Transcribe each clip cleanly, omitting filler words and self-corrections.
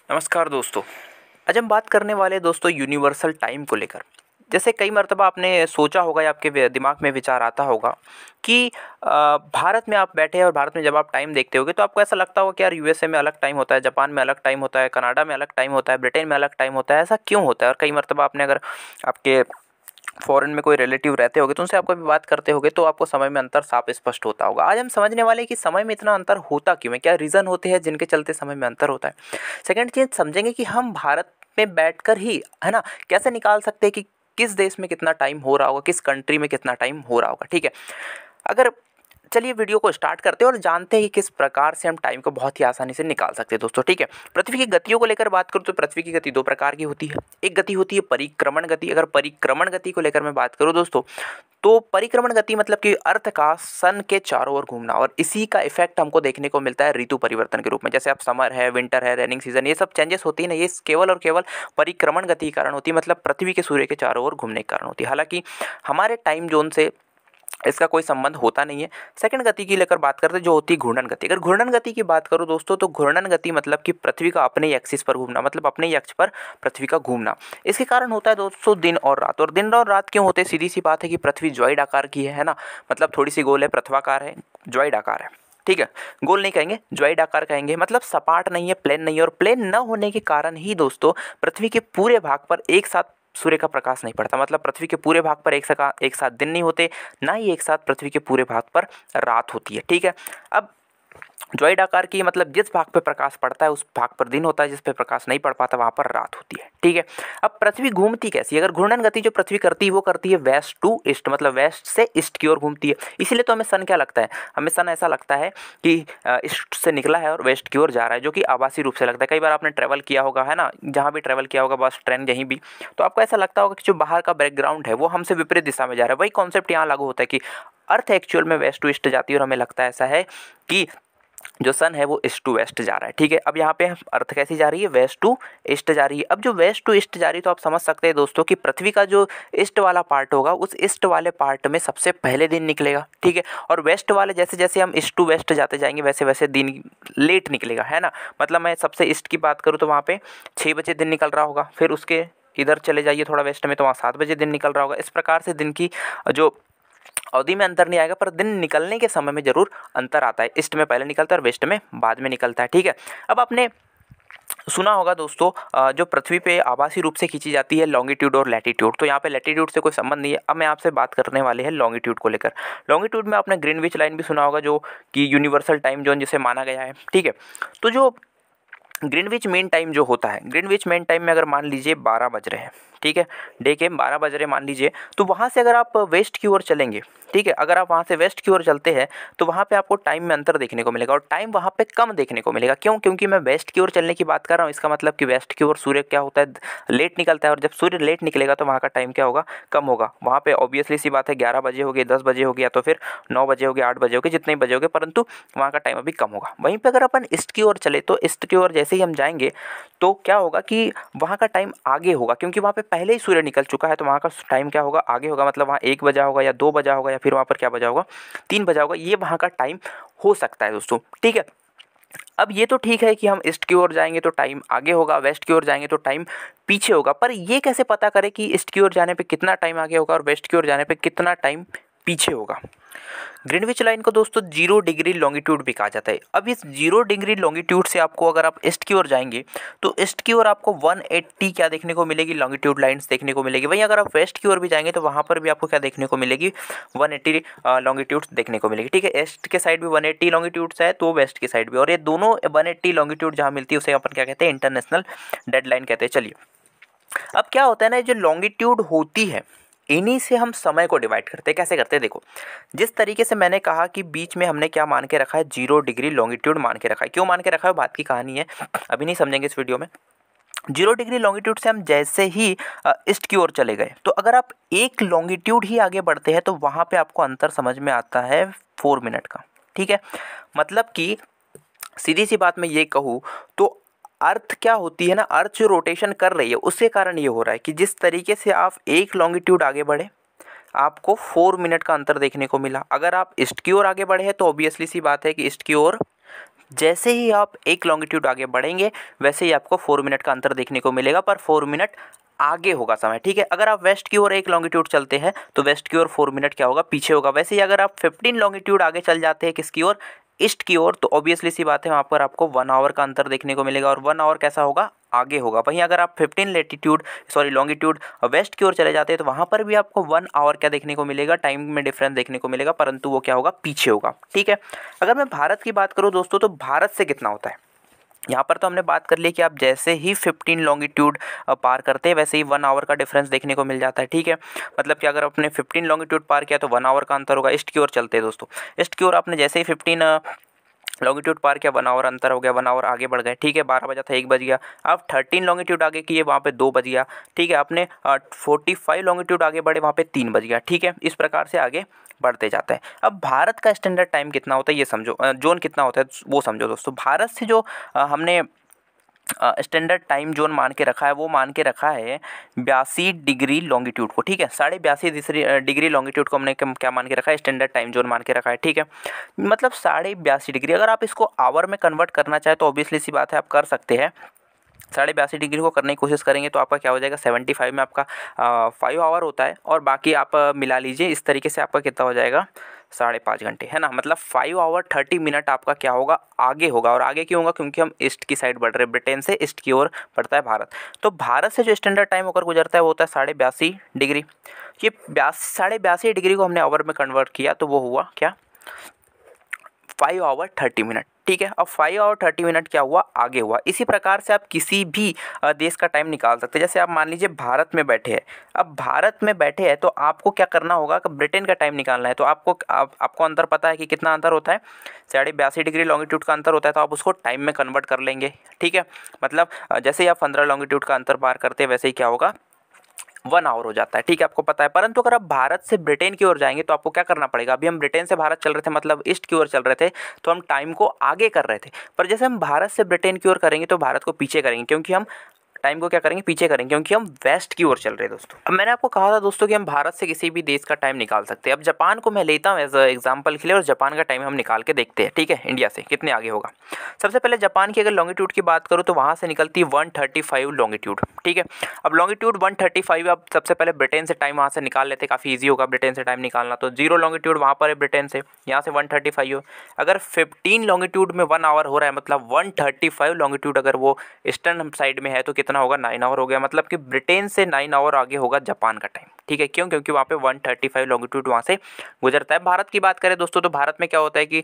नमस्कार दोस्तों। आज हम बात करने वाले हैं दोस्तों यूनिवर्सल टाइम को लेकर। जैसे कई मर्तबा आपने सोचा होगा या आपके दिमाग में विचार आता होगा कि भारत में आप बैठे हैं और भारत में जब आप टाइम देखते होगे तो आपको ऐसा लगता होगा कि यार यूएसए में अलग टाइम होता है, जापान में अलग टाइम होता है, कनाडा में अलग टाइम होता है, ब्रिटेन में अलग टाइम होता है। ऐसा क्यों होता है? और कई मर्तबा आपने अगर आपके फॉरेन में कोई रिलेटिव रहते होगे तो उनसे आप कभी बात करते होगे तो आपको समय में अंतर साफ स्पष्ट होता होगा। आज हम समझने वाले हैं कि समय में इतना अंतर होता क्यों है, क्या रीज़न होते हैं जिनके चलते समय में अंतर होता है। सेकंड चीज़ समझेंगे कि हम भारत में बैठकर ही है ना कैसे निकाल सकते हैं कि किस देश में कितना टाइम हो रहा होगा, किस कंट्री में कितना टाइम हो रहा होगा। ठीक है, अगर चलिए वीडियो को स्टार्ट करते हैं और जानते हैं कि किस प्रकार से हम टाइम को बहुत ही आसानी से निकाल सकते हैं दोस्तों। ठीक है, पृथ्वी की गतियों को लेकर बात करूँ तो पृथ्वी की गति दो प्रकार की होती है। एक गति होती है परिक्रमण गति। अगर परिक्रमण गति को लेकर मैं बात करूँ दोस्तों तो परिक्रमण गति मतलब कि अर्थ का सन के चारों ओर घूमना, और इसी का इफेक्ट हमको देखने को मिलता है ऋतु परिवर्तन के रूप में। जैसे अब समर है, विंटर है, रेनिंग सीजन, ये सब चेंजेस होती है ना, ये केवल और केवल परिक्रमण गति के कारण होती है, मतलब पृथ्वी के सूर्य के चारों ओर घूमने के कारण होती है। हालांकि हमारे टाइम जोन से इसका कोई संबंध होता नहीं है। सेकंड गति की लेकर बात करते हैं जो होती है घूर्णन गति। अगर घूर्णन गति की बात करूं दोस्तों तो घूर्णन गति मतलब कि पृथ्वी का अपने ही एक्सिस पर घूमना, मतलब अपने ही अक्ष पर पृथ्वी का घूमना। इसके कारण होता है दोस्तों दिन और रात। और दिन और रात क्यों होते हैं? सीधी सी बात है कि पृथ्वी ज्वाइड आकार की है ना, मतलब थोड़ी सी गोल है, पृथ्वाकार है, ज्वाइड आकार है। ठीक है, गोल नहीं कहेंगे, ज्वाइड आकार कहेंगे, मतलब सपाट नहीं है, प्लेन नहीं है। और प्लेन न होने के कारण ही दोस्तों पृथ्वी के पूरे भाग पर एक साथ सूर्य का प्रकाश नहीं पड़ता, मतलब पृथ्वी के पूरे भाग पर एक साथ दिन नहीं होते, ना ही एक साथ पृथ्वी के पूरे भाग पर रात होती है। ठीक है, अब ज्वाइड आकार की मतलब जिस भाग पे प्रकाश पड़ता है उस भाग पर दिन होता है, जिस पे प्रकाश नहीं पड़ पाता वहां पर रात होती है। ठीक है, अब पृथ्वी घूमती कैसी है? अगर घूर्णन गति जो पृथ्वी करती है वो करती है वेस्ट टू ईस्ट, मतलब वेस्ट से ईस्ट की ओर घूमती है। इसीलिए तो हमें सन क्या लगता है, हमें सन ऐसा लगता है कि ईस्ट से निकला है और वेस्ट की ओर जा रहा है, जो कि आभासी रूप से लगता है। कई बार आपने ट्रैवल किया होगा है ना, जहाँ भी ट्रैवल किया होगा, बस ट्रेन कहीं भी, तो आपको ऐसा लगता होगा कि जो बाहर का बैकग्राउंड है वो हमसे विपरीत दिशा में जा रहा है। वही कॉन्सेप्ट यहाँ लागू होता है कि अर्थ एक्चुअल में वेस्ट टू ईस्ट जाती है और हमें लगता है ऐसा है कि जो सन है वो ईस्ट टू वेस्ट जा रहा है। ठीक है, अब यहाँ पे अर्थ कैसी जा रही है? वेस्ट टू ईस्ट जा रही है। अब जो वेस्ट टू ईस्ट जा रही है तो आप समझ सकते हैं दोस्तों कि पृथ्वी का जो ईस्ट वाला पार्ट होगा उस ईस्ट वाले पार्ट में सबसे पहले दिन निकलेगा। ठीक है, और वेस्ट वाले जैसे जैसे हम ईस्ट टू वेस्ट जाते जाएंगे वैसे वैसे दिन लेट निकलेगा, है ना। मतलब मैं सबसे ईस्ट की बात करूँ तो वहाँ पे 6 बजे दिन निकल रहा होगा, फिर उसके इधर चले जाइए थोड़ा वेस्ट में तो वहाँ 7 बजे दिन निकल रहा होगा। इस प्रकार से दिन की जो अवधि में अंतर नहीं आएगा, पर दिन निकलने के समय में जरूर अंतर आता है। ईस्ट में पहले निकलता है और वेस्ट में बाद में निकलता है। ठीक है, अब आपने सुना होगा दोस्तों जो पृथ्वी पे आभासी रूप से खींची जाती है लॉन्गिट्यूड और लैटिट्यूड, तो यहाँ पे लैटिट्यूड से कोई संबंध नहीं है। अब मैं आपसे बात करने वाले हैं लॉन्गिट्यूड को लेकर। लॉन्गिट्यूड में आपने ग्रीनविच लाइन भी सुना होगा जो कि यूनिवर्सल टाइम जोन जिसे माना गया है। ठीक है, तो जो ग्रीनविच मेन टाइम जो होता है, ग्रीनविच मेन टाइम में अगर मान लीजिए 12 बज रहे हैं, ठीक है, डे के 12 बज रहे मान लीजिए, तो वहाँ से अगर आप वेस्ट की ओर चलेंगे, ठीक है, अगर आप वहाँ से वेस्ट की ओर चलते हैं तो वहाँ पे आपको टाइम में अंतर देखने को मिलेगा और टाइम वहाँ पे कम देखने को मिलेगा। क्यों? क्योंकि मैं वेस्ट की ओर चलने की बात कर रहा हूँ। इसका मतलब कि वेस्ट की ओर सूर्य क्या होता है, लेट निकलता है, और जब सूर्य लेट निकलेगा तो वहाँ का टाइम क्या होगा, कम होगा। वहाँ पे ऑब्वियसली सी बात है 11 बजे हो गए, 10 बजे हो गया, तो फिर 9 बजे हो गए, 8 बजे हो गए, जितने बजे हो गए, परंतु वहाँ का टाइम अभी कम होगा। वहीं पर अगर अपन ईस्ट की ओर चले तो ईस्ट की ओर जैसे ही हम जाएंगे तो क्या होगा कि वहाँ का टाइम आगे होगा, क्योंकि वहाँ पे पहले ही सूर्य निकल चुका है, तो वहाँ का टाइम क्या होगा, आगे होगा। मतलब वहाँ 1 बजा होगा या 2 बजा होगा या फिर वहाँ पर क्या बजा होगा, 3 बजा होगा। ये वहाँ का टाइम हो सकता है दोस्तों। ठीक है, अब ये तो ठीक है कि हम ईस्ट की ओर जाएंगे तो टाइम आगे होगा, वेस्ट की ओर जाएंगे तो टाइम पीछे होगा, पर ये कैसे पता करें कि ईस्ट की ओर जाने पे कितना टाइम आगे होगा और वेस्ट की ओर जाने पे कितना टाइम पीछे होगा? ग्रीनविच लाइन को दोस्तों 0 डिग्री लॉन्गिट्यूड भी कहा जाता है। अब इस 0 डिग्री लॉन्गिट्यूड से आपको, अगर आप ईस्ट की ओर जाएंगे तो ईस्ट की ओर आपको 180 क्या देखने को मिलेगी, लॉन्गिट्यूड लाइंस देखने को मिलेगी। वहीं अगर आप वेस्ट की ओर भी जाएंगे तो वहाँ पर भी आपको क्या देखने को मिलेगी, 180 लॉन्गिट्यूड देखने को मिलेगी। ठीक है, ईस्ट के साइड भी 180 लॉन्गिट्यूड्स है तो वेस्ट की साइड भी, और ये दोनों 180 लॉन्गिट्यूड जहाँ मिलती है उसे अपन क्या कहते हैं, इंटरनेशनल डेड लाइन कहते हैं। चलिए, अब क्या होता है ना, जो लॉन्गिट्यूड होती है इन्हीं से हम समय को डिवाइड करते हैं। कैसे करते हैं देखो, जिस तरीके से मैंने कहा कि बीच में हमने क्या मान के रखा है, 0 डिग्री लॉन्गिट्यूड मान के रखा है। क्यों मान के रखा है बात की कहानी है, अभी नहीं समझेंगे इस वीडियो में। 0 डिग्री लॉन्गिट्यूड से हम जैसे ही ईस्ट की ओर चले गए तो अगर आप एक लॉन्गिट्यूड ही आगे बढ़ते हैं तो वहाँ पे आपको अंतर समझ में आता है 4 मिनट का। ठीक है, मतलब कि सीधी सी बात मैं ये कहूँ तो अर्थ क्या होती है ना, अर्थ जो रोटेशन कर रही है उसके कारण ये हो रहा है कि जिस तरीके से आप एक लॉन्गिट्यूड आगे बढ़े आपको 4 मिनट का अंतर देखने को मिला। अगर आप ईस्ट की ओर आगे बढ़े हैं तो ऑब्वियसली सी बात है कि ईस्ट की ओर जैसे ही आप एक लॉन्गिट्यूड आगे बढ़ेंगे वैसे ही आपको 4 मिनट का अंतर देखने को मिलेगा, पर 4 मिनट आगे होगा समय, ठीक है। अगर आप वेस्ट की ओर एक लॉन्गिट्यूड चलते हैं तो वेस्ट की ओर 4 मिनट क्या होगा, पीछे होगा। वैसे ही अगर आप 15 लॉन्गिट्यूड आगे चल जाते हैं किसकी ओर, ईस्ट की ओर, तो ऑब्वियसली सी बात है वहाँ पर आपको 1 आवर का अंतर देखने को मिलेगा, और 1 आवर कैसा होगा, आगे होगा। वहीं अगर आप 15 लेटीट्यूड सॉरी लॉन्गिट्यूड वेस्ट की ओर चले जाते हैं तो वहाँ पर भी आपको 1 आवर क्या देखने को मिलेगा, टाइम में डिफरेंस देखने को मिलेगा, परंतु वो क्या होगा, पीछे होगा, ठीक है। अगर मैं भारत की बात करूँ दोस्तों, तो भारत से कितना होता है, यहाँ पर तो हमने बात कर ली कि आप जैसे ही 15 लॉन्गिट्यूड पार करते हैं वैसे ही 1 आवर का डिफरेंस देखने को मिल जाता है, ठीक है। मतलब कि अगर आपने 15 लॉन्गिट्यूड पार किया तो 1 आवर का अंतर होगा। ईस्ट की ओर चलते हैं दोस्तों, ईस्ट की ओर आपने जैसे ही 15 लॉन्गिट्यूड पार किया, 1 आवर अंतर हो गया, 1 आवर आगे बढ़ गए, ठीक है। 12 बजा था 1 बज गया। आप 13 लॉन्गिट्यूड आगे किए, वहाँ पे 2 बज गया, ठीक है। आपने 45 लॉन्गिट्यूड आगे बढ़े, वहाँ पे 3 बज गया, ठीक है। इस प्रकार से आगे बढ़ते जाता है। अब भारत का स्टैंडर्ड टाइम कितना होता है ये समझो, जोन कितना होता है वो समझो दोस्तों। भारत से जो हमने स्टैंडर्ड टाइम जोन मान के रखा है, वो मान के रखा है 82 डिग्री लॉन्गिट्यूड को, ठीक है। 82.5 डिग्री लॉन्गिट्यूड को हमने क्या मान के रखा है, स्टैंडर्ड टाइम जोन मान के रखा है, ठीक है। मतलब 82.5 डिग्री, अगर आप इसको आवर में कन्वर्ट करना चाहे तो ऑब्वियसली सी बात है आप कर सकते हैं। 82.5 डिग्री को करने की कोशिश करेंगे तो आपका क्या हो जाएगा, 75 में आपका 5 आवर होता है, और बाकी आप मिला लीजिए, इस तरीके से आपका कितना हो जाएगा, 5.5 घंटे, है ना। मतलब 5 आवर 30 मिनट आपका क्या होगा, आगे होगा। और आगे क्यों होगा, क्योंकि हम ईस्ट की साइड बढ़ रहे हैं, ब्रिटेन से ईस्ट की ओर बढ़ता है भारत। तो भारत से जो स्टैंडर्ड टाइम होकर गुजरता है वो होता है 82.5 डिग्री। ये 82.5 डिग्री को हमने आवर में कन्वर्ट किया तो वो हुआ क्या, 5 आवर 30 मिनट, ठीक है। अब 5 आवर 30 मिनट क्या हुआ, आगे हुआ। इसी प्रकार से आप किसी भी देश का टाइम निकाल सकते हैं। जैसे आप मान लीजिए भारत में बैठे हैं, अब भारत में बैठे हैं तो आपको क्या करना होगा कि ब्रिटेन का टाइम निकालना है। तो आपको अंतर पता है कि कितना अंतर होता है, 82.5 डिग्री लॉन्गिट्यूड का अंतर होता है, तो आप उसको टाइम में कन्वर्ट कर लेंगे, ठीक है। मतलब जैसे ही आप 15 लॉन्गिट्यूड का अंतर पार करते हैं वैसे ही क्या होगा, 1 आवर हो जाता है, ठीक है, आपको पता है। परंतु अगर आप भारत से ब्रिटेन की ओर जाएंगे तो आपको क्या करना पड़ेगा। अभी हम ब्रिटेन से भारत चल रहे थे, मतलब ईस्ट की ओर चल रहे थे, तो हम टाइम को आगे कर रहे थे। पर जैसे हम भारत से ब्रिटेन की ओर करेंगे तो भारत को पीछे करेंगे, क्योंकि हम टाइम को क्या करेंगे, पीछे करेंगे, क्योंकि हम वेस्ट की ओर चल रहे हैं दोस्तों। अब मैंने आपको कहा था दोस्तों कि हम भारत से किसी भी देश का टाइम निकाल सकते हैं। अब जापान को मैं लेता हूँ एज एग्जाम्पल के लिए, और जापान का टाइम हम निकाल के देखते हैं, ठीक है, इंडिया से कितने आगे होगा। सबसे पहले जापान की अगर लॉन्गिट्यूड की बात करूँ तो वहाँ से निकलती है 135 लॉन्गिट्यूड, ठीक है। अब लॉन्गिट्यूड 135, अब सबसे पहले ब्रिटेन से टाइम वहाँ से निकाल लेते, काफ़ी ईजी होगा ब्रिटेन से टाइम निकालना। तो 0 लॉन्गिट्यूड वहाँ पर है ब्रिटेन से, यहाँ से 135 हो। अगर 15 लॉन्गिट्यूड में 1 आवर हो रहा है, मतलब 135 लॉन्गिट्यूड अगर वो ईस्टर्न साइड में है तो कितना होगा, 9 आवर हो गया। मतलब कि ब्रिटेन से 9 आवर आगे होगा जापान का टाइम, ठीक है। क्यों, क्योंकि वहाँ पे 135 लॉन्गिट्यूड वहाँ से गुजरता है। भारत की बात करें दोस्तों तो भारत में क्या होता है कि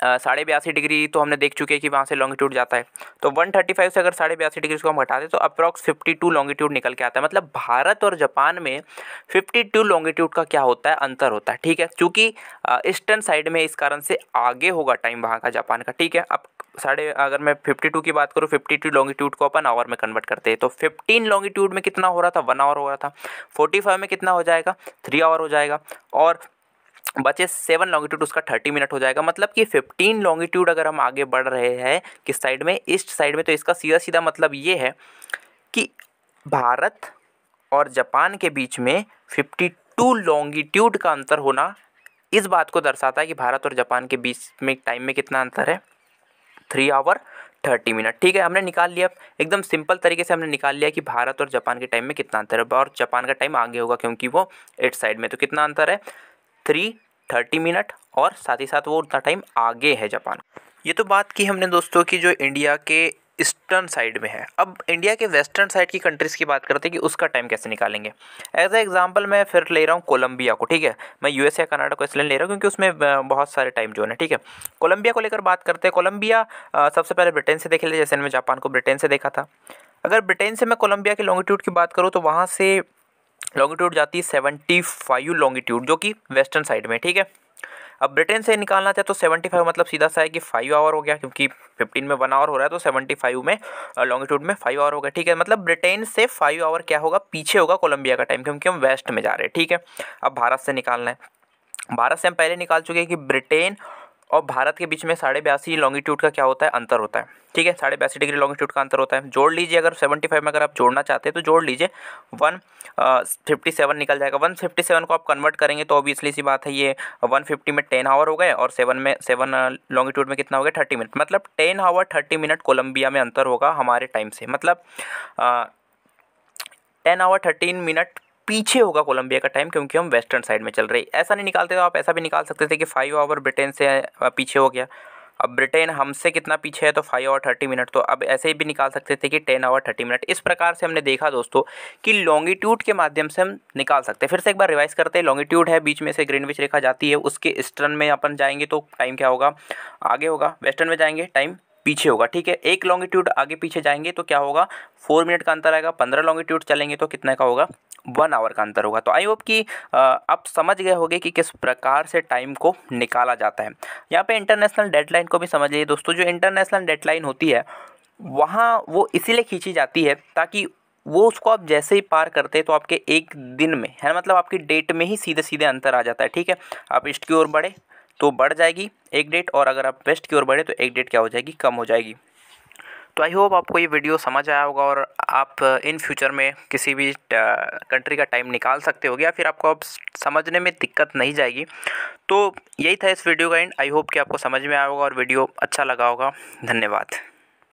82.5 डिग्री तो हमने देख चुके हैं कि वहाँ से लॉन्गिट्यूड जाता है। तो 135 से अगर 82.5 डिग्री को हम हटा दें तो अप्रॉक्स 52 लॉन्गिट्यूड निकल के आता है। मतलब भारत और जापान में 52 लॉन्गिट्यूड का क्या होता है, अंतर होता है, ठीक है। क्योंकि ईस्टर्न साइड में, इस कारण से आगे होगा टाइम वहाँ का जापान का, ठीक है। अब अगर मैं 52 की बात करूँ, 52 लॉन्गिट्यूड को अपन आवर में कन्वर्ट करते हैं तो 15 लॉन्गिट्यूड में कितना हो रहा था, 1 आवर हो रहा था। 45 में कितना हो जाएगा, 3 आवर हो जाएगा, और बचे 7 लॉन्गिट्यूड उसका 30 मिनट हो जाएगा। मतलब कि 15 लॉन्गिट्यूड अगर हम आगे बढ़ रहे हैं किस साइड में, ईस्ट साइड में, तो इसका सीधा सीधा मतलब ये है कि भारत और जापान के बीच में 52 लॉन्गिट्यूड का अंतर होना इस बात को दर्शाता है कि भारत और जापान के बीच में टाइम में कितना अंतर है, 3 आवर 30 मिनट, ठीक है। हमने निकाल लिया, एकदम सिंपल तरीके से हमने निकाल लिया कि भारत और जापान के टाइम में कितना अंतर है। और जापान का टाइम आगे होगा क्योंकि वो ईस्ट साइड में, तो कितना अंतर है, 3:30 मिनट, और साथ ही साथ वो उतना टाइम आगे है जापान। ये तो बात की हमने दोस्तों की जो इंडिया के ईस्टर्न साइड में है। अब इंडिया के वेस्टर्न साइड की कंट्रीज़ की बात करते हैं कि उसका टाइम कैसे निकालेंगे। एज ए एग्जांपल मैं फिर ले रहा हूँ कोलंबिया को, ठीक है। मैं यूएस या कनाडा को इसलिए ले रहा हूँ क्योंकि उसमें बहुत सारे टाइम जोन है, ठीक है। कोलंबिया को लेकर बात करते हैं। कोलंबिया सबसे पहले ब्रिटेन से देख ले, जैसे मैंने जापान को ब्रिटेन से देखा था। अगर ब्रिटेन से मैं कोलंबिया की लॉन्गिट्यूड की बात करूँ तो वहाँ से लॉन्गिट्यूड जाती है 75 लॉन्गिट्यूड, जो कि वेस्टर्न साइड में, ठीक है। अब ब्रिटेन से निकालना चाहे तो 75 मतलब सीधा सा है कि 5 आवर हो गया, क्योंकि 15 में 1 आवर हो रहा है तो 75 में लॉन्गिट्यूड में 5 आवर हो गया, ठीक है। मतलब ब्रिटेन से 5 आवर क्या होगा, पीछे होगा कोलंबिया का टाइम, क्योंकि हम वेस्ट में जा रहे हैं, ठीक है। अब भारत से निकालना है। भारत से हम पहले निकाल चुके हैं कि ब्रिटेन और भारत के बीच में 82.5 लॉन्गिट्यूड का क्या होता है, अंतर होता है। ठीक है, 82.5 डिग्री लॉन्गिट्यूड का अंतर होता है। जोड़ लीजिए, अगर 75 में अगर आप जोड़ना चाहते हैं तो जोड़ लीजिए, 157 निकल जाएगा। 157 को आप कन्वर्ट करेंगे तो ऑब्वियसली सी बात है ये 150 में 10 आवर हो गए, और 7 लॉन्गिट्यूड में कितना हो गया, 30 मिनट। मतलब 10 आवर 30 मिनट कोलंबिया में अंतर होगा हमारे टाइम से। मतलब 10 आवर 13 मिनट पीछे होगा कोलंबिया का टाइम, क्योंकि हम वेस्टर्न साइड में चल रहे हैं। ऐसा नहीं निकालते तो आप ऐसा भी निकाल सकते थे कि 5 आवर ब्रिटेन से पीछे हो गया। अब ब्रिटेन हमसे कितना पीछे है, तो 5 आवर 30 मिनट। तो अब ऐसे भी निकाल सकते थे कि 10 आवर 30 मिनट। इस प्रकार से हमने देखा दोस्तों कि लॉन्गिट्यूड के माध्यम से हम निकाल सकते हैं। फिर से एक बार रिवाइज करते हैं। लॉन्गिट्यूड है, बीच में से ग्रीनविच रेखा जाती है, उसके ईस्टर्न में अपन जाएंगे तो टाइम क्या होगा, आगे होगा। वेस्टर्न में जाएंगे टाइम पीछे होगा। ठीक है, एक लॉन्गिट्यूड आगे पीछे जाएंगे तो क्या होगा, 4 मिनट का अंतर आएगा। 15 लॉन्गिट्यूड चलेंगे तो कितने का होगा, 1 आवर का अंतर होगा। तो आई होप कि आप समझ गए होंगे कि किस प्रकार से टाइम को निकाला जाता है। यहाँ पे इंटरनेशनल डेडलाइन को भी समझ लीजिए दोस्तों। जो इंटरनेशनल डेडलाइन होती है वहाँ वो इसीलिए खींची जाती है ताकि वो उसको आप जैसे ही पार करते हैं तो आपके एक दिन में है ना, मतलब आपकी डेट में ही सीधे सीधे अंतर आ जाता है। ठीक है, आप ईस्ट की ओर बढ़े तो बढ़ जाएगी एक डेट, और अगर आप वेस्ट की ओर बढ़े तो एक डेट क्या हो जाएगी, कम हो जाएगी। तो आई होप आपको ये वीडियो समझ आया होगा और आप इन फ्यूचर में किसी भी कंट्री का टाइम निकाल सकते होगे, या फिर आपको अब समझने में दिक्कत नहीं जाएगी। तो यही था इस वीडियो का एंड। आई होप कि आपको समझ में आया होगा और वीडियो अच्छा लगा होगा। धन्यवाद।